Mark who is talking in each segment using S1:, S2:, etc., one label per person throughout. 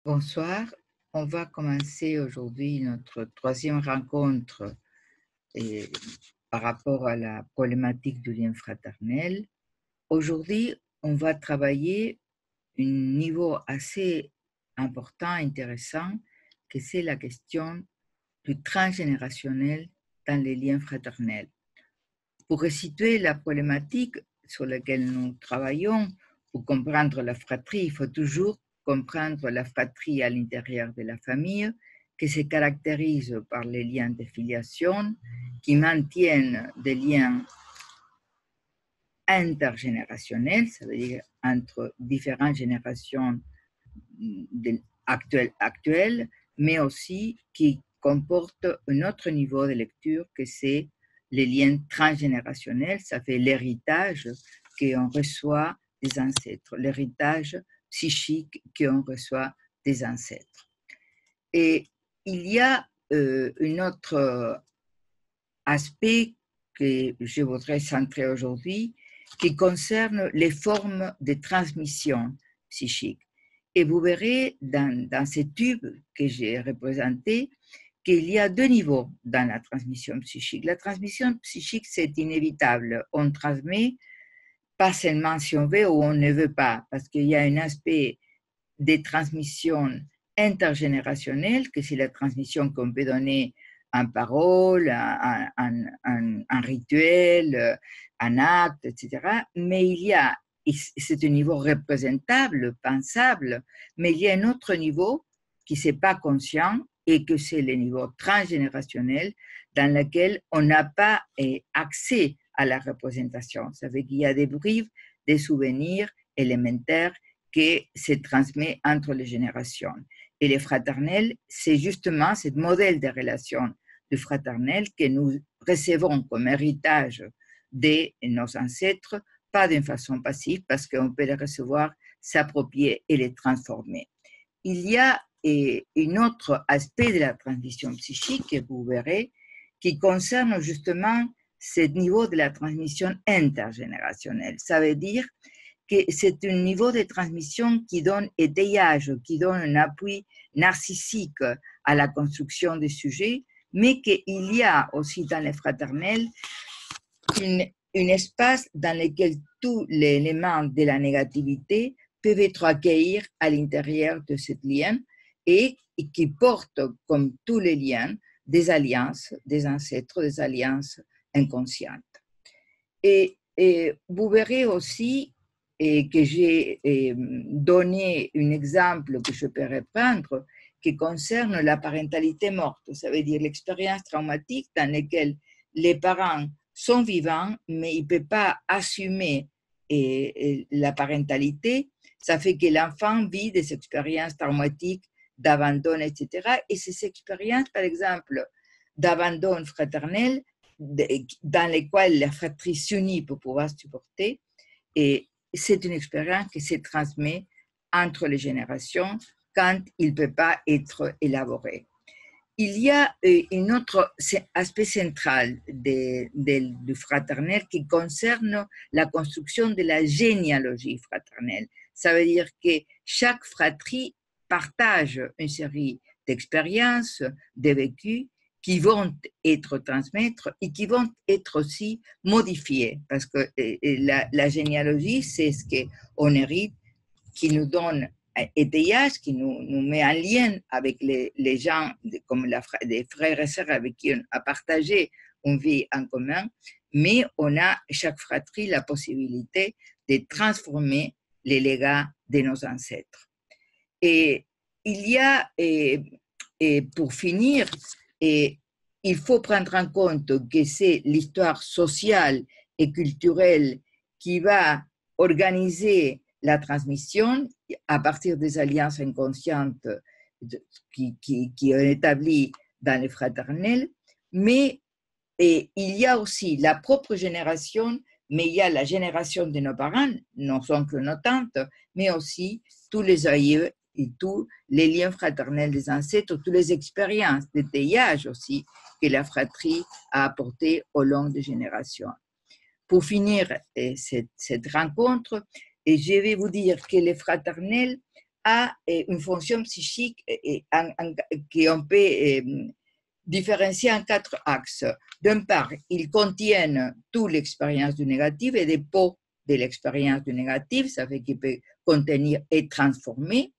S1: Bonsoir, on va commencer aujourd'hui notre troisième rencontre et, par rapport à la problématique du lien fraternel. Aujourd'hui, on va travailler un niveau assez important, intéressant, que c'est la question du transgénérationnel dans les liens fraternels. Pour resituer la problématique sur laquelle nous travaillons, pour comprendre la fratrie, il faut toujours comprendre la fratrie à l'intérieur de la famille, qui se caractérise par les liens de filiation, qui maintiennent des liens intergénérationnels, ça veut dire entre différentes générations actuelles, mais aussi qui comportent un autre niveau de lecture que c'est les liens transgénérationnels, ça fait l'héritage qu'on reçoit des ancêtres, l'héritage psychique qu'on reçoit des ancêtres. Et il y a un autre aspect que je voudrais centrer aujourd'hui qui concerne les formes de transmission psychique. Et vous verrez dans ces tubes que j'ai représentés qu'il y a deux niveaux dans la transmission psychique. La transmission psychique, c'est inévitable. On transmet pas seulement si on veut ou on ne veut pas, parce qu'il y a un aspect de transmission intergénérationnelle, que c'est la transmission qu'on peut donner en parole, en rituel, en acte, etc. Mais il y a, c'est un niveau représentable, pensable, mais il y a un autre niveau qui n'est pas conscient et que c'est le niveau transgénérationnel dans lequel on n'a pas accès à la représentation. Ça veut dire qu'il y a des bribes, des souvenirs élémentaires qui se transmet entre les générations. Et le fraternel, c'est justement ce modèle de relation du fraternel que nous recevons comme héritage de nos ancêtres, pas d'une façon passive, parce qu'on peut les recevoir, s'approprier et les transformer. Il y a un autre aspect de la transmission psychique, que vous verrez, qui concerne justement ce niveau de la transmission intergénérationnelle. Ça veut dire que c'est un niveau de transmission qui donne étayage, qui donne un appui narcissique à la construction des sujets, mais qu'il y a aussi dans les fraternels un espace dans lequel tous les éléments de la négativité peuvent être accueillis à l'intérieur de ce lien et qui porte, comme tous les liens, des alliances, des ancêtres, des alliances inconscientes. Et vous verrez aussi que j'ai donné un exemple que je peux reprendre qui concerne la parentalité morte. Ça veut dire l'expérience traumatique dans laquelle les parents sont vivants, mais ils ne peuvent pas assumer la parentalité. Ça fait que l'enfant vit des expériences traumatiques d'abandon, etc. Et ces expériences, par exemple, d'abandon fraternel, dans lesquelles la fratrie s'unit pour pouvoir supporter, et c'est une expérience qui se transmet entre les générations quand il ne peut pas être élaboré. Il y a un autre aspect central du fraternel qui concerne la construction de la généalogie fraternelle. Ça veut dire que chaque fratrie partage une série d'expériences, de vécus qui vont être transmises et qui vont être aussi modifiées. Parce que la généalogie, c'est ce qu'on hérite, qui nous donne étayage, qui nous met en lien avec les gens, comme des frères et sœurs avec qui on a partagé une vie en commun, mais on a, chaque fratrie, la possibilité de transformer les légats de nos ancêtres. Et il y a, et pour finir, il faut prendre en compte que c'est l'histoire sociale et culturelle qui va organiser la transmission à partir des alliances inconscientes qui sont établies dans les fraternels, mais il y a aussi la propre génération, mais il y a la génération de nos parents, nos oncles, nos tantes, mais aussi tous les aïeux et tous les liens fraternels des ancêtres, toutes les expériences d'étayage aussi que la fratrie a apporté au long des générations. Pour finir cette rencontre, je vais vous dire que les fraternels a une fonction psychique qu'on peut différencier en 4 axes. D'une part, ils contiennent toute l'expérience du négatif et des pots de l'expérience du négatif, ça fait qu'il peut contenir et transformer.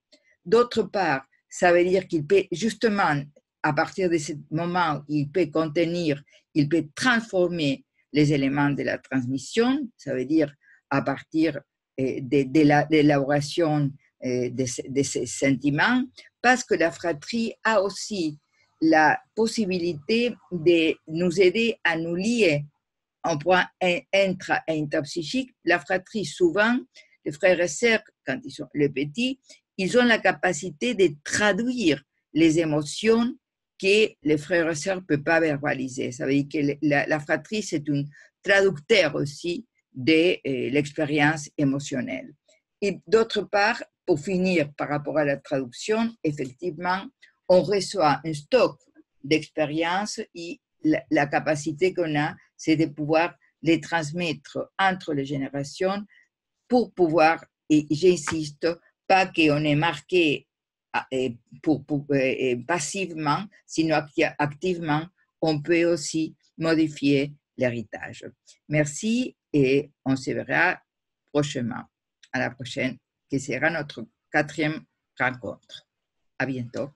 S1: D'autre part, ça veut dire qu'il peut justement, à partir de ce moment, il peut contenir, il peut transformer les éléments de la transmission, ça veut dire à partir de l'élaboration de ces sentiments, parce que la fratrie a aussi la possibilité de nous aider à nous lier en point intra- et interpsychique. La fratrie, souvent, les frères et sœurs, quand ils sont les petits, ils ont la capacité de traduire les émotions que les frères et sœurs ne peuvent pas verbaliser. Ça veut dire que la fratrie, c'est un traducteur aussi de l'expérience émotionnelle. Et d'autre part, pour finir par rapport à la traduction, effectivement, on reçoit un stock d'expériences et la capacité qu'on a, c'est de pouvoir les transmettre entre les générations pour pouvoir, et j'insiste, pas qu'on est marqué passivement, sinon activement, on peut aussi modifier l'héritage. Merci et on se verra prochainement. À la prochaine, qui sera notre 4e rencontre. À bientôt.